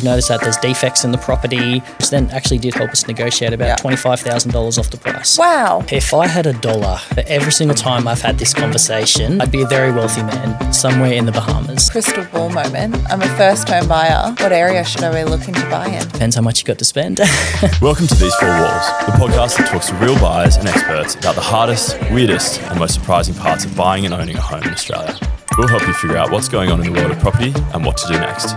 noticed that there's defects in the property, which then actually did help us negotiate about $25,000 off the price. Wow. If I had $1 for every single time I've had this conversation, I'd be a very wealthy man somewhere in the Bahamas. Crystal ball moment. I'm a first home buyer. What area should I be looking to buy in? Depends how much you got to spend. Welcome to These Four Walls, the podcast that talks to real buyers and experts about the hardest, weirdest, and most surprising parts of buying and owning a home in Australia. We'll help you figure out what's going on in the world of property and what to do next.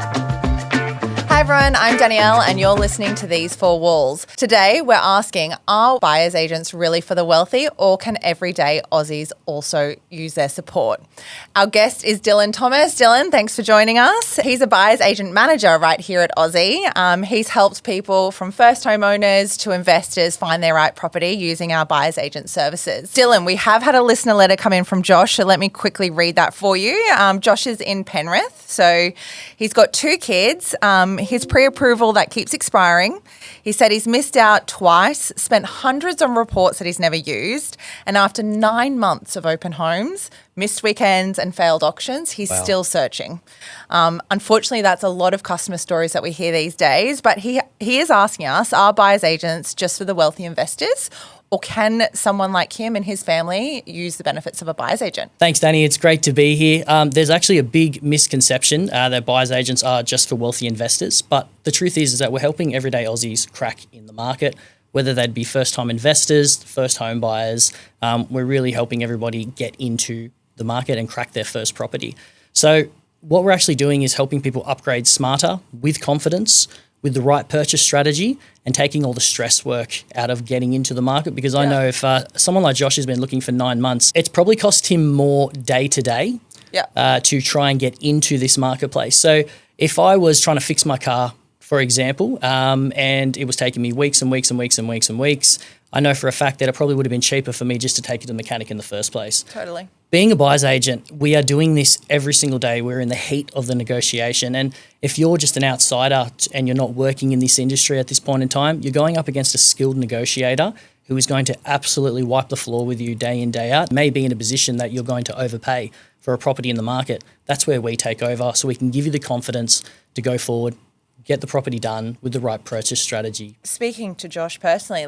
Hi everyone, I'm Danielle and you're listening to These Four Walls. Today we're asking, are buyer's agents really for the wealthy, or can everyday Aussies also use their support? Our guest is Dylan Thomas. Dylan, thanks for joining us. He's a buyer's agent manager right here at Aussie. He's helped people from first homeowners to investors find their right property using our buyer's agent services. Dylan, we have had a listener letter come in from Josh, so let me quickly read that for you. Josh is in Penrith, so he's got 2 kids. His pre-approval that keeps expiring. He said he's missed out twice, spent hundreds on reports that he's never used, and after 9 months of open homes, missed weekends and failed auctions, he's still searching. Unfortunately, that's a lot of customer stories that we hear these days, but he is asking us, are buyer's agents just for the wealthy investors, or can someone like him and his family use the benefits of a buyer's agent? Thanks, Danny. It's great to be here. There's actually a big misconception that buyer's agents are just for wealthy investors, but the truth is that we're helping everyday Aussies crack in the market, whether they'd be first-time investors, first home buyers. We're really helping everybody get into the market and crack their first property. So what we're actually doing is helping people upgrade smarter, with confidence, with the right purchase strategy, and taking all the stress work out of getting into the market. Because I know if someone like Josh has been looking for 9 months, it's probably cost him more day to day to try and get into this marketplace. So if I was trying to fix my car, for example, and it was taking me weeks and weeks and weeks and weeks and weeks, I know for a fact that it probably would have been cheaper for me just to take it to the mechanic in the first place. Totally. Being a buyer's agent, we are doing this every single day. We're in the heat of the negotiation. And if you're just an outsider and you're not working in this industry at this point in time, you're going up against a skilled negotiator who is going to absolutely wipe the floor with you day in, day out. May be in a position that you're going to overpay for a property in the market. That's where we take over, so we can give you the confidence to go forward, get the property done with the right purchase strategy. Speaking to Josh personally,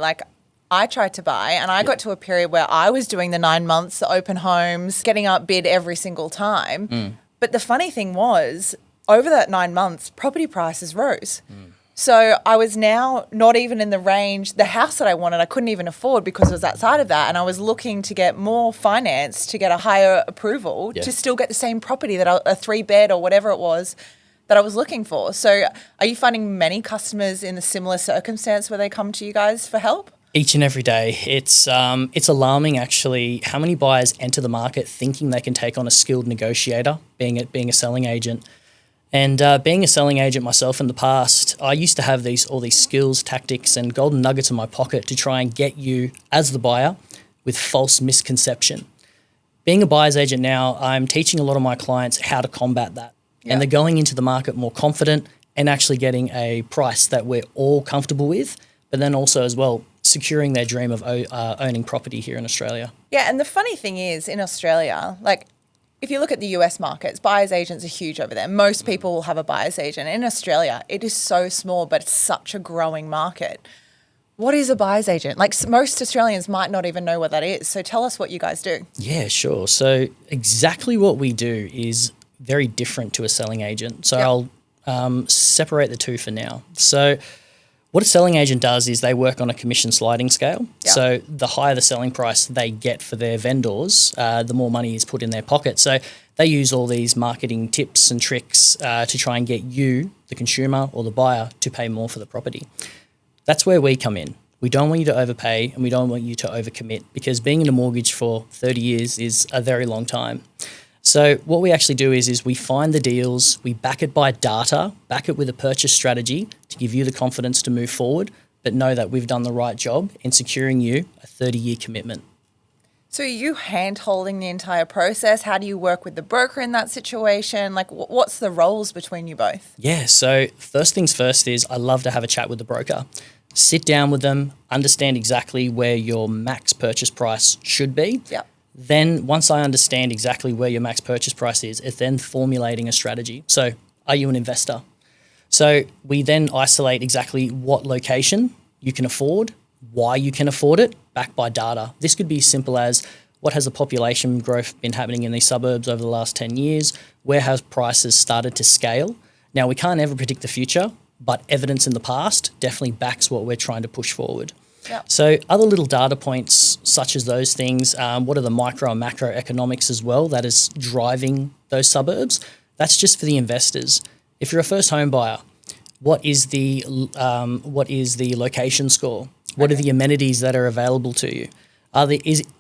I tried to buy and I got to a period where I was doing the 9 months, the open homes, getting outbid every single time. But the funny thing was, over that 9 months, property prices rose. So I was now not even in the range, the house that I wanted, I couldn't even afford because it was outside of that. And I was looking to get more finance to get a higher approval to still get the same property, that a 3-bed or whatever it was that I was looking for. So are you finding many customers in a similar circumstance where they come to you guys for help? Each and every day. It's alarming actually how many buyers enter the market thinking they can take on a skilled negotiator, being a selling agent. And being a selling agent myself in the past, I used to have all these skills, tactics and golden nuggets in my pocket to try and get you as the buyer with false misconception. Being a buyer's agent now, I'm teaching a lot of my clients how to combat that. And they're going into the market more confident and actually getting a price that we're all comfortable with, but then also as well securing their dream of owning property here in Australia. Yeah, and the funny thing is in Australia, if you look at the US markets, buyer's agents are huge over there. Most people will have a buyer's agent. In Australia, it is so small, but it's such a growing market. What is a buyer's agent? Most Australians might not even know what that is. So tell us what you guys do. Yeah, sure. So exactly what we do is very different to a selling agent. So I'll separate the two for now. So what a selling agent does is they work on a commission sliding scale. Yeah. So the higher the selling price they get for their vendors, the more money is put in their pocket. So they use all these marketing tips and tricks to try and get you, the consumer or the buyer, to pay more for the property. That's where we come in. We don't want you to overpay and we don't want you to overcommit, because being in a mortgage for 30 years is a very long time. So what we actually do is we find the deals, we back it by data, back it with a purchase strategy to give you the confidence to move forward, but know that we've done the right job in securing you a 30-year commitment. So are you hand-holding the entire process? How do you work with the broker in that situation? What's the roles between you both? Yeah, so first things first is I love to have a chat with the broker. Sit down with them, understand exactly where your max purchase price should be. Yep. Then once I understand exactly where your max purchase price is, it's then formulating a strategy. So are you an investor? So we then isolate exactly what location you can afford, why you can afford it, backed by data. This could be as simple as what has the population growth been happening in these suburbs over the last 10 years? Where has prices started to scale? Now, we can't ever predict the future, but evidence in the past definitely backs what we're trying to push forward. Yep. So other little data points such as those things, what are the micro and macro economics as well that is driving those suburbs? That's just for the investors. If you're a first home buyer, what is the location score? What are the amenities that are available to you?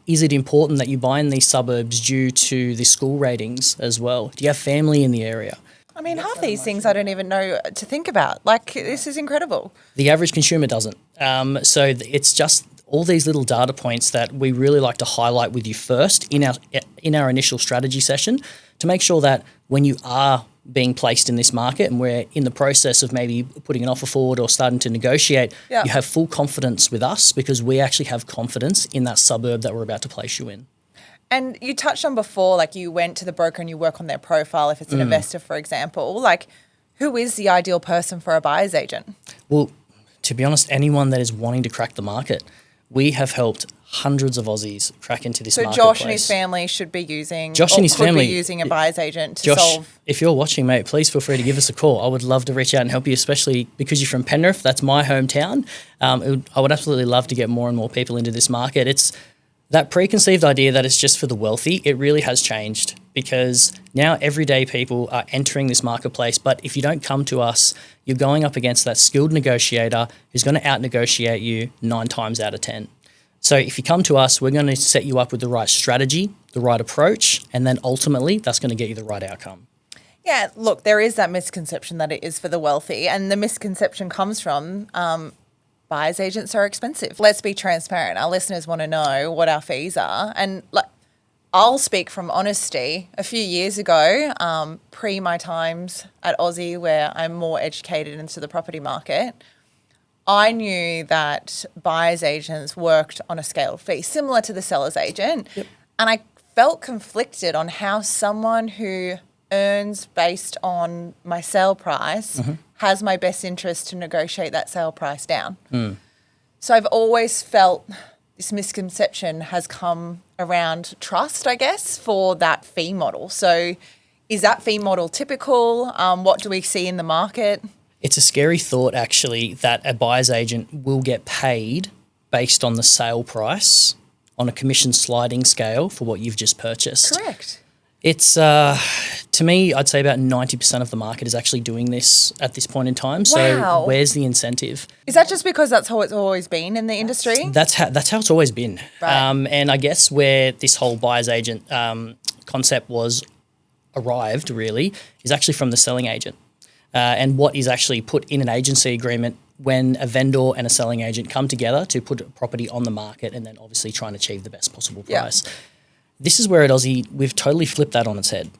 Is it important that you buy in these suburbs due to the school ratings as well? Do you have family in the area? I mean, half these things I don't even know to think about. Like, this is incredible. The average consumer doesn't. It's just all these little data points that we really like to highlight with you first in our initial strategy session to make sure that when you are being placed in this market and we're in the process of maybe putting an offer forward or starting to negotiate, you have full confidence with us because we actually have confidence in that suburb that we're about to place you in. And you touched on before, like you went to the broker and you work on their profile if it's an investor, for example. Like, who is the ideal person for a buyer's agent? Well, to be honest, anyone that is wanting to crack the market. We have helped hundreds of Aussies crack into this marketplace. So Josh and his family should be using, using a buyer's agent to Josh, solve. If you're watching, mate, please feel free to give us a call. I would love to reach out and help you, especially because you're from Penrith. That's my hometown. I would absolutely love to get more and more people into this market. It's that preconceived idea that it's just for the wealthy. It really has changed because now everyday people are entering this marketplace. But if you don't come to us, you're going up against that skilled negotiator who's going to out-negotiate you 9 times out of 10. So if you come to us, we're going to set you up with the right strategy, the right approach, and then ultimately that's going to get you the right outcome. Yeah, look, there is that misconception that it is for the wealthy, and the misconception comes from buyer's agents are expensive. Let's be transparent. Our listeners want to know what our fees are. And I'll speak from honesty. A few years ago, pre my times at Aussie, where I'm more educated into the property market, I knew that buyer's agents worked on a scaled fee, similar to the seller's agent. Yep. And I felt conflicted on how someone who earns based on my sale price has my best interest to negotiate that sale price down. So I've always felt this misconception has come around trust, I guess, for that fee model. So is that fee model typical? What do we see in the market? It's a scary thought, actually, that a buyer's agent will get paid based on the sale price on a commission sliding scale for what you've just purchased. Correct. It's, to me, I'd say about 90% of the market is actually doing this at this point in time. So where's the incentive? Is that just because that's how it's always been in the industry? That's how it's always been. Right. And I guess where this whole buyer's agent concept was arrived, really, is actually from the selling agent. And what is actually put in an agency agreement when a vendor and a selling agent come together to put a property on the market and then obviously try and achieve the best possible price. Yeah. This is where at Aussie, we've totally flipped that on its head.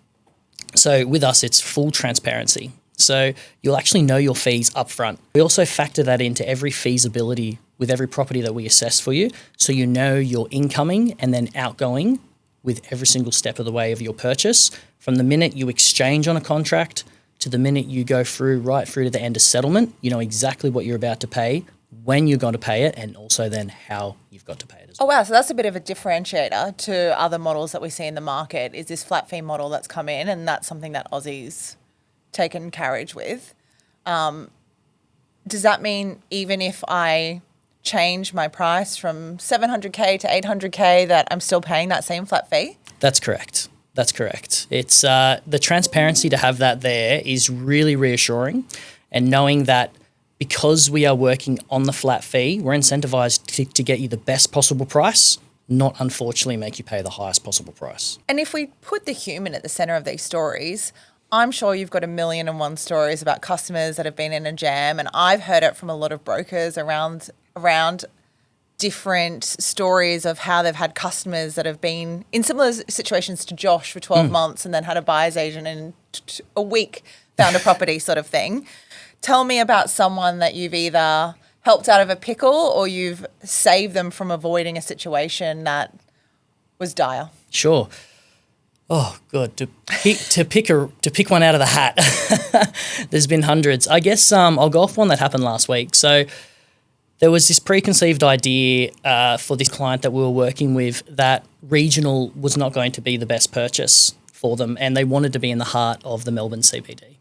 So with us, it's full transparency. So you'll actually know your fees up front. We also factor that into every feasibility with every property that we assess for you. So you know your incoming and then outgoing with every single step of the way of your purchase. From the minute you exchange on a contract to the minute you go right through to the end of settlement, you know exactly what you're about to pay, when you're going to pay it, and also then how you've got to pay it as well. Oh, wow. So that's a bit of a differentiator to other models that we see in the market, is this flat fee model that's come in, and that's something that Aussies taken carriage with. Does that mean even if I change my price from 700K to 800K that I'm still paying that same flat fee? That's correct. It's the transparency to have that there is really reassuring, and knowing that because we are working on the flat fee, we're incentivized to get you the best possible price, not unfortunately make you pay the highest possible price. And if we put the human at the center of these stories, I'm sure you've got 1,000,001 stories about customers that have been in a jam, and I've heard it from a lot of brokers around different stories of how they've had customers that have been in similar situations to Josh for 12 months and then had a buyer's agent in a week, found a property sort of thing. Tell me about someone that you've either helped out of a pickle or you've saved them from avoiding a situation that was dire. Sure. Oh, God, to pick one out of the hat. There's been hundreds. I guess I'll go off one that happened last week. So there was this preconceived idea for this client that we were working with that regional was not going to be the best purchase for them, and they wanted to be in the heart of the Melbourne CBD.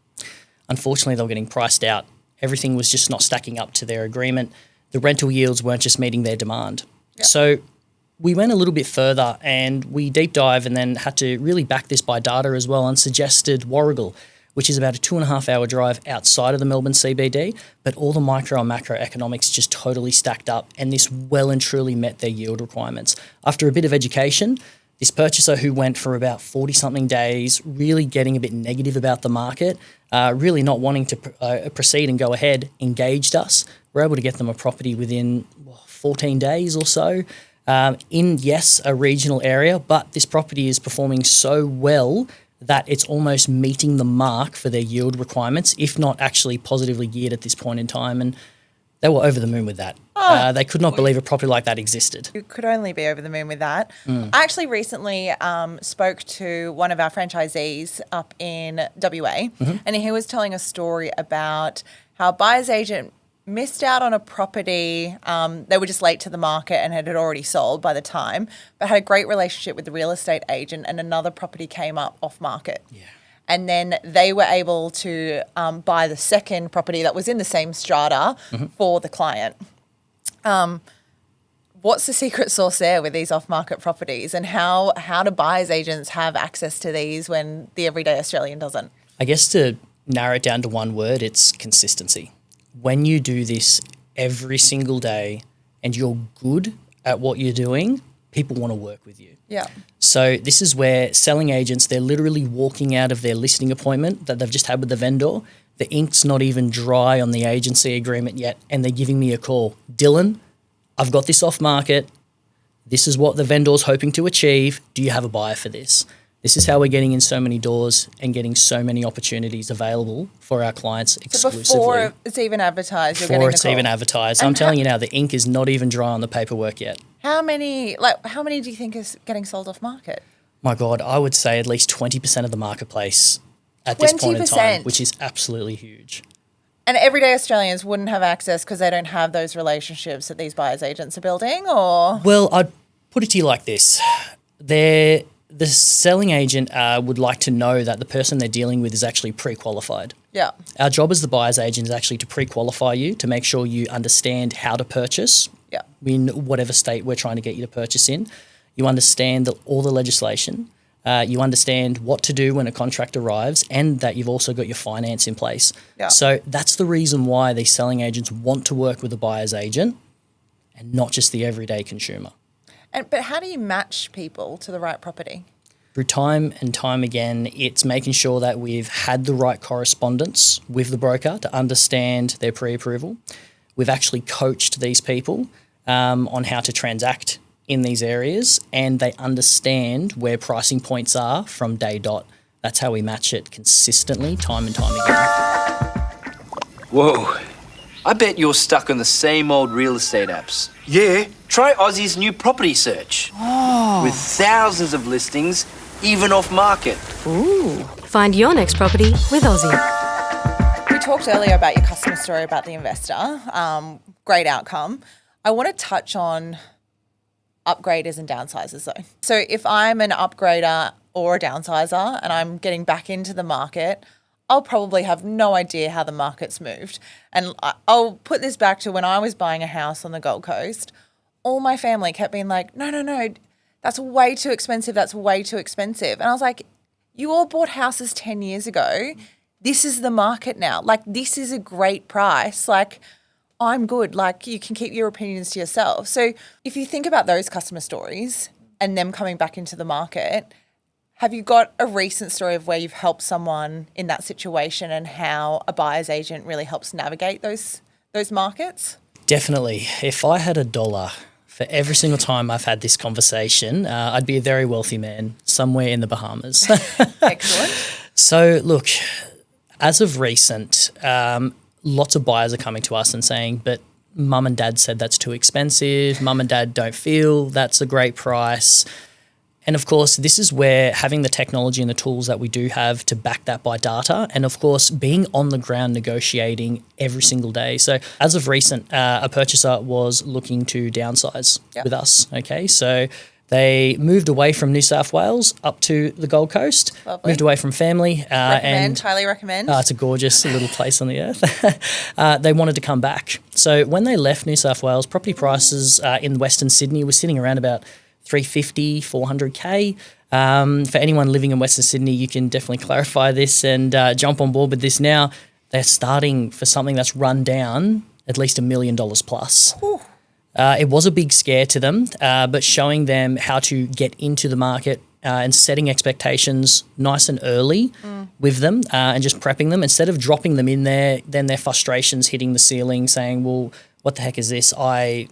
Unfortunately, they were getting priced out. Everything was just not stacking up to their agreement. The rental yields weren't just meeting their demand. Yep. So we went a little bit further and we deep dive and then had to really back this by data as well and suggested Warragul, which is about a 2.5 hour drive outside of the Melbourne CBD, but all the micro and macro economics just totally stacked up and this well and truly met their yield requirements. After a bit of education, this purchaser who went for about 40-something days, really getting a bit negative about the market, really not wanting to proceed and go ahead, engaged us. We're able to get them a property within 14 days or so. In, yes, a regional area, but this property is performing so well that it's almost meeting the mark for their yield requirements, if not actually positively geared at this point in time. And they were over the moon with that. They could not believe a property like that existed. You could only be over the moon with that. I actually recently spoke to one of our franchisees up in WA, and he was telling a story about how a buyer's agent missed out on a property. They were just late to the market and had already sold by the time, but had a great relationship with the real estate agent, and another property came up off market. Yeah. And then they were able to buy the second property that was in the same strata for the client. What's the secret sauce there with these off-market properties, and how do buyers agents have access to these when the everyday Australian doesn't? I guess to narrow it down to one word, it's consistency. When you do this every single day and you're good at what you're doing, people want to work with you. Yeah. So this is where selling agents, they're literally walking out of their listing appointment that they've just had with the vendor. The ink's not even dry on the agency agreement yet, and they're giving me a call. Dylan, I've got this off market. This is what the vendor's hoping to achieve. Do you have a buyer for this? This is how we're getting in so many doors and getting so many opportunities available for our clients exclusively. So before it's even advertised, you're getting the call? Before it's even advertised. I'm telling you now, the ink is not even dry on the paperwork yet. How many do you think is getting sold off market? My God, I would say at least 20% of the marketplace at this point in time, which is absolutely huge. And everyday Australians wouldn't have access because they don't have those relationships that these buyers agents are building, or? Well, I'd put it to you like this. The selling agent would like to know that the person they're dealing with is actually pre-qualified. Yeah. Our job as the buyer's agent is actually to pre-qualify you, to make sure you understand how to purchase in whatever state we're trying to get you to purchase in. You understand all the legislation. You understand what to do when a contract arrives, and that you've also got your finance in place. Yeah. So that's the reason why these selling agents want to work with the buyer's agent and not just the everyday consumer. But how do you match people to the right property? Through time and time again, it's making sure that we've had the right correspondence with the broker to understand their pre-approval. We've actually coached these people on how to transact in these areas, and they understand where pricing points are from day dot. That's how we match it consistently, time and time again. Whoa. I bet you're stuck on the same old real estate apps. Yeah. Try Aussie's new property search. Oh. With thousands of listings, even off market. Ooh. Find your next property with Aussie. We talked earlier about your customer story about the investor. Great outcome. I want to touch on upgraders and downsizers though. So if I'm an upgrader or a downsizer and I'm getting back into the market, I'll probably have no idea how the market's moved. And I'll put this back to when I was buying a house on the Gold Coast. All my family kept being like, no, that's way too expensive. That's way too expensive. And I was like, you all bought houses 10 years ago. This is the market now. Like, this is a great price. Like, I'm good. Like, you can keep your opinions to yourself. So if you think about those customer stories and them coming back into the market, have you got a recent story of where you've helped someone in that situation and how a buyer's agent really helps navigate those markets? Definitely. If I had $1 for every single time I've had this conversation, I'd be a very wealthy man somewhere in the Bahamas. Excellent. So look, as of recent, lots of buyers are coming to us and saying, but mum and dad said that's too expensive. Mum and dad don't feel that's a great price. And of course, this is where having the technology and the tools that we do have to back that by data, and of course, being on the ground negotiating every single day. So as of recent, a purchaser was looking to downsize with us. Okay, so they moved away from New South Wales up to the Gold Coast, moved away from family. Highly recommend. It's a gorgeous little place on the earth. They wanted to come back. So when they left New South Wales, property prices in Western Sydney were sitting around about 350, 400K. For anyone living in Western Sydney, you can definitely clarify this and jump on board with this now. They're starting for something that's run down at least $1 million plus. It was a big scare to them, but showing them how to get into the market and setting expectations nice and early with them and just prepping them instead of dropping them in there, then their frustrations hitting the ceiling saying, well, what the heck is this? I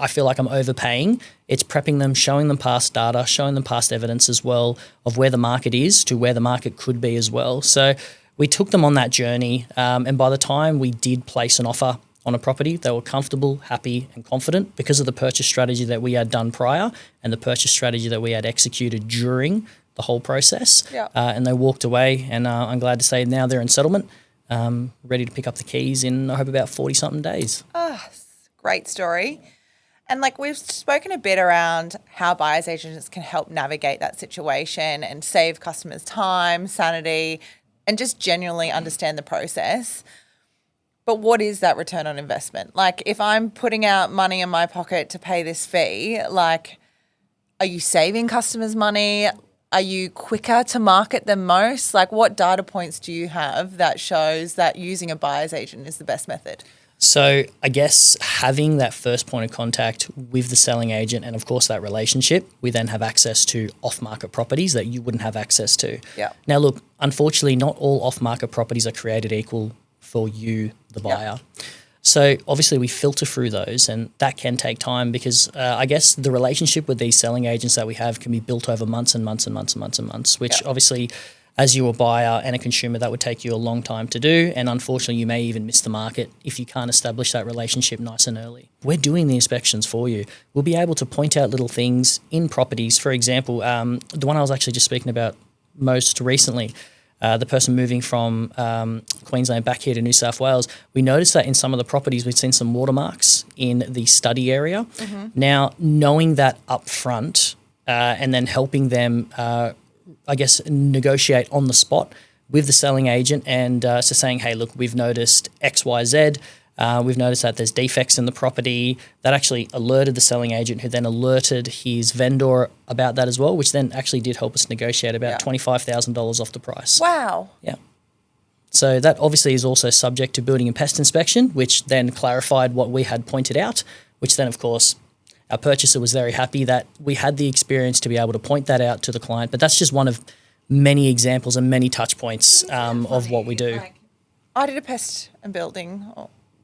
feel like I'm overpaying. It's prepping them, showing them past data, showing them past evidence as well of where the market is to where the market could be as well. So we took them on that journey, and by the time we did place an offer on a property, they were comfortable, happy and confident because of the purchase strategy that we had done prior and the purchase strategy that we had executed during the whole process. And they walked away, and I'm glad to say now they're in settlement, ready to pick up the keys in, I hope, about 40-something days. Great story. And we've spoken a bit around how buyer's agents can help navigate that situation and save customers time, sanity, and just genuinely understand the process. But what is that return on investment? If I'm putting out money in my pocket to pay this fee, are you saving customers money? Are you quicker to market than most? What data points do you have that shows that using a buyer's agent is the best method? So I guess having that first point of contact with the selling agent and, of course, that relationship, we then have access to off-market properties that you wouldn't have access to. Now, look, unfortunately, not all off-market properties are created equal for you, the buyer. So obviously we filter through those, and that can take time because I guess the relationship with these selling agents that we have can be built over months and months and months and months and months, which obviously as you a buyer and a consumer, that would take you a long time to do. And unfortunately, you may even miss the market if you can't establish that relationship nice and early. We're doing the inspections for you. We'll be able to point out little things in properties. For example, the one I was actually just speaking about most recently, the person moving from Queensland back here to New South Wales, we noticed that in some of the properties we've seen some watermarks in the study area. Now, knowing that up front and then helping them negotiate on the spot with the selling agent and so saying, hey, look, we've noticed X, Y, Z. We've noticed that there's defects in the property. That actually alerted the selling agent, who then alerted his vendor about that as well, which then actually did help us negotiate about $25,000 off the price. Wow. Yeah. So that obviously is also subject to building and pest inspection, which then clarified what we had pointed out, which then, of course, our purchaser was very happy that we had the experience to be able to point that out to the client. But that's just one of many examples and many touch points of what we do. I did a pest and building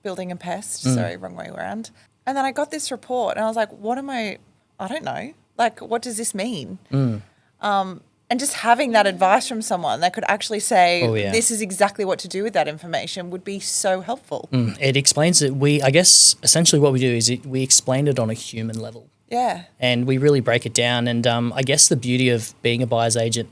and pest, sorry, wrong way around. And then I got this report and I was like, I don't know. What does this mean? And just having that advice from someone that could actually say, this is exactly what to do with that information would be so helpful. It explains it. I guess essentially what we do is we explain it on a human level. Yeah. And we really break it down. And I guess the beauty of being a buyer's agent,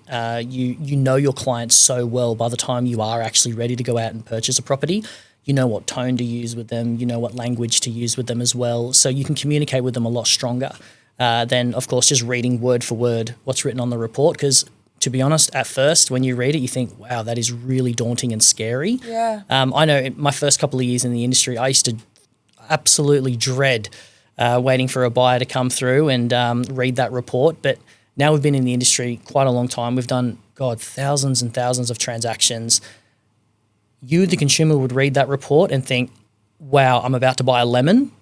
you know your clients so well by the time you are actually ready to go out and purchase a property. You know what tone to use with them. You know what language to use with them as well. So you can communicate with them a lot stronger than, of course, just reading word for word what's written on the report. Because to be honest, at first, when you read it, you think, wow, that is really daunting and scary. Yeah. I know in my first couple of years in the industry, I used to absolutely dread waiting for a buyer to come through and read that report. But now we've been in the industry quite a long time. We've done, thousands and thousands of transactions. You, the consumer, would read that report and think, wow, I'm about to buy a lemon.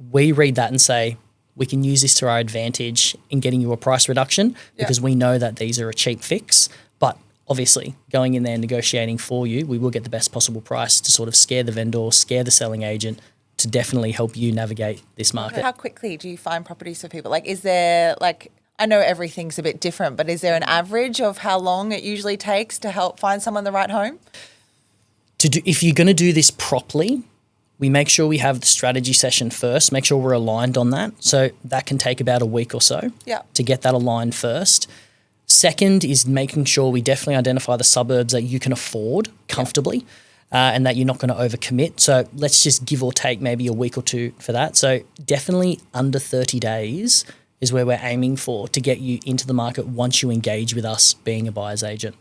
We read that and say, we can use this to our advantage in getting you a price reduction because we know that these are a cheap fix. But obviously, going in there negotiating for you, we will get the best possible price to sort of scare the vendor, scare the selling agent, to definitely help you navigate this market. How quickly do you find properties for people? Is there I know everything's a bit different, but is there an average of how long it usually takes to help find someone the right home? If you're going to do this properly, We make sure we have the strategy session first, make sure we're aligned on that. So that can take about a week or so to get that aligned first. Second is making sure we definitely identify the suburbs that you can afford comfortably and that you're not going to overcommit. So let's just give or take maybe a week or two for that. So definitely under 30 days is where we're aiming for to get you into the market once you engage with us being a buyer's agent.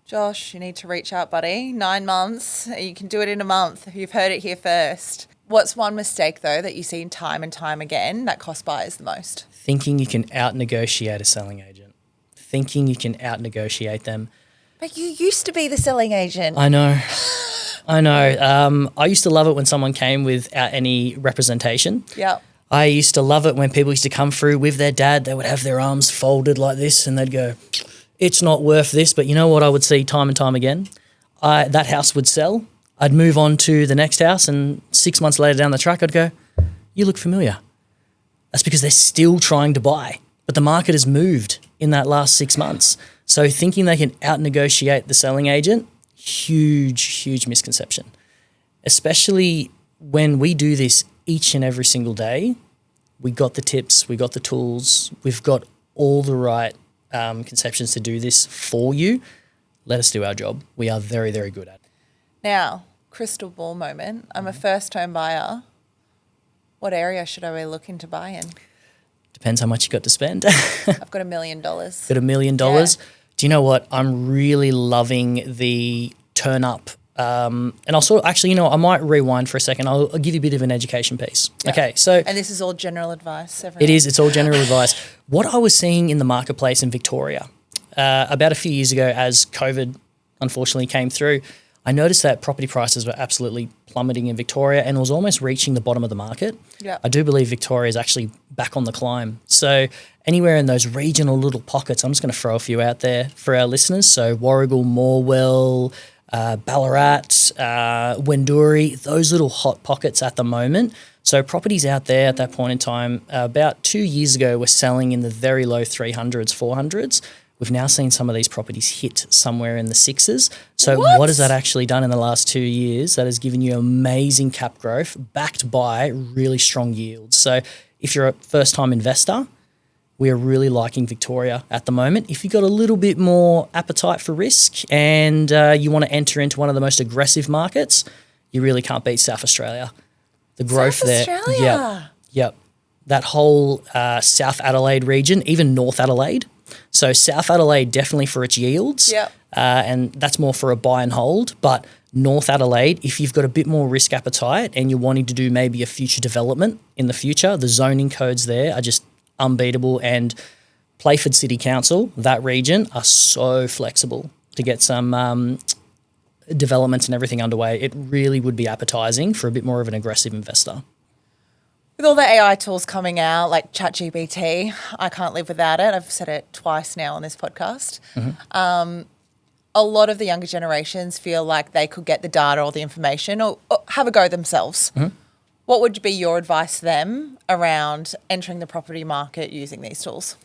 Josh, you need to reach out, buddy. 9 months. You can do it in a month. You've heard it here first. What's one mistake, though, that you see time and time again that cost buyers the most? Thinking you can out-negotiate a selling agent. Thinking you can out-negotiate them. But you used to be the selling agent. I know. I used to love it when someone came without any representation. Yeah. I used to love it when people used to come through with their dad. They would have their arms folded like this and they'd go, it's not worth this. But you know what I would see time and time again? That house would sell. I'd move on to the next house and 6 months later down the track, I'd go, you look familiar. That's because they're still trying to buy. But the market has moved in that last 6 months. So thinking they can out-negotiate the selling agent, huge misconception. Especially when we do this each and every single day, we got the tips, we got the tools, we've got all the right conceptions to do this for you. Let us do our job. We are very, very good at it. Now, crystal ball moment. I'm a first home buyer. What area should I be looking to buy in? Depends how much you got to spend. I've got $1 million. Got $1 million? Yeah. Do you know what? I'm really loving the turn up. And I'll sort of actually, I might rewind for a second. I'll give you a bit of an education piece. Yeah. Okay, so. And this is all general advice, everyone. It is. It's all general advice. What I was seeing in the marketplace in Victoria about a few years ago as COVID unfortunately came through, I noticed that property prices were absolutely plummeting in Victoria and it was almost reaching the bottom of the market. Yeah. I do believe Victoria is actually back on the climb. So anywhere in those regional little pockets, I'm just going to throw a few out there for our listeners. So Warragul, Morwell, Ballarat, Wendouree, those little hot pockets at the moment. So properties out there at that point in time, about 2 years ago, were selling in the very low 300s, 400s. We've now seen some of these properties hit somewhere in the 6s. So what has that actually done in the last 2 years? That has given you amazing cap growth backed by really strong yields. So if you're a first-time investor, we are really liking Victoria at the moment. If you've got a little bit more appetite for risk and you want to enter into one of the most aggressive markets, you really can't beat South Australia. The growth South there. Australia? Yep. That whole South Adelaide region, even North Adelaide. So South Adelaide definitely for its yields, and that's more for a buy and hold. But North Adelaide, if you've got a bit more risk appetite and you're wanting to do maybe a future development in the future, the zoning codes there are just unbeatable. And Playford City Council, that region, are so flexible to get some developments and everything underway. It really would be appetising for a bit more of an aggressive investor. With all the AI tools coming out, like ChatGPT, I can't live without it. I've said it twice now on this podcast. Mm-hmm. A lot of the younger generations feel like they could get the data or the information or have a go themselves. Mm-hmm. What would be your advice to them around entering the property market using these tools?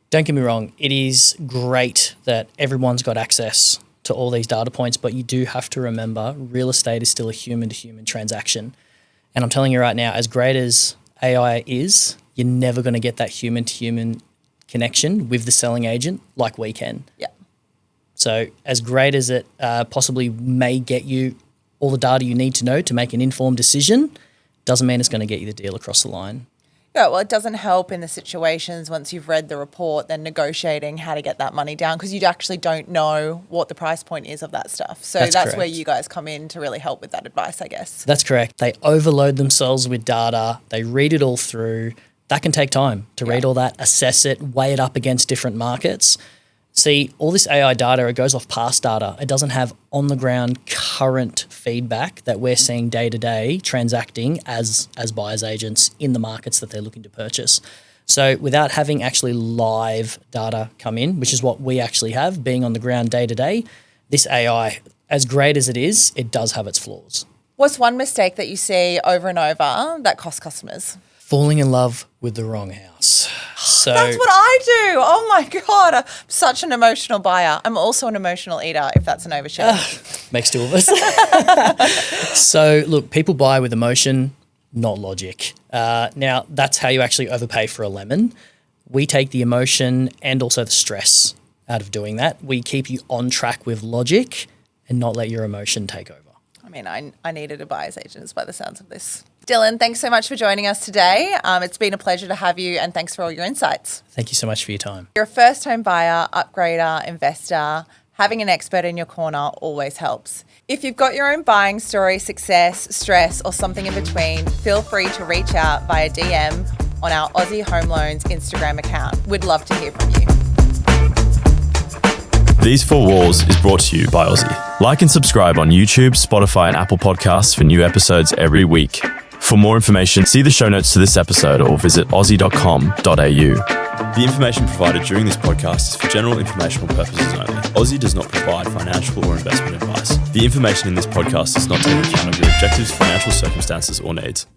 Don't get me wrong. It is great that everyone's got access to all these data points, but you do have to remember real estate is still a human-to-human transaction. And I'm telling you right now, as great as AI is, you're never going to get that human-to-human connection with the selling agent like we can. Yeah. So as great as it possibly may get you all the data you need to know to make an informed decision, doesn't mean it's going to get you the deal across the line. Yeah, well, it doesn't help in the situations once you've read the report, then negotiating how to get that money down because you actually don't know what the price point is of that stuff. So that's where you guys come in to really help with that advice, I guess. That's correct. They overload themselves with data. They read it all through. That can take time to read all that, assess it, weigh it up against different markets. See, all this AI data, it goes off past data. It doesn't have on-the-ground current feedback that we're seeing day-to-day transacting as buyers agents in the markets that they're looking to purchase. So without having actually live data come in, which is what we actually have, being on the ground day-to-day, this AI, as great as it does have its flaws. What's one mistake that you see over and over that costs customers? falling in love with the wrong house. So That's what I do. Oh my God. I'm such an emotional buyer. I'm also an emotional eater, if that's an overshare. makes two of us. So look, people buy with emotion, not logic. Now, that's how you actually overpay for a lemon. We take the emotion and also the stress out of doing that. We keep you on track with logic and not let your emotion take over. I mean, I needed a buyer's agent by the sounds of this. Dylan, thanks so much for joining us today. It's been a pleasure to have you, and thanks for all your insights. Thank you so much for your time. You're a first home buyer, upgrader, investor. Having an expert in your corner always helps. If you've got your own buying story, success, stress, or something in between, feel free to reach out via DM on our Aussie Home Loans Instagram account. We'd love to hear from you. These Four Walls is brought to you by Aussie. Like and subscribe on YouTube, Spotify, and Apple Podcasts for new episodes every week. For more information, see the show notes to this episode or visit aussie.com.au. The information provided during this podcast is for general informational purposes only. Aussie does not provide financial or investment advice. The information in this podcast does not take account of your objectives, financial circumstances, or needs.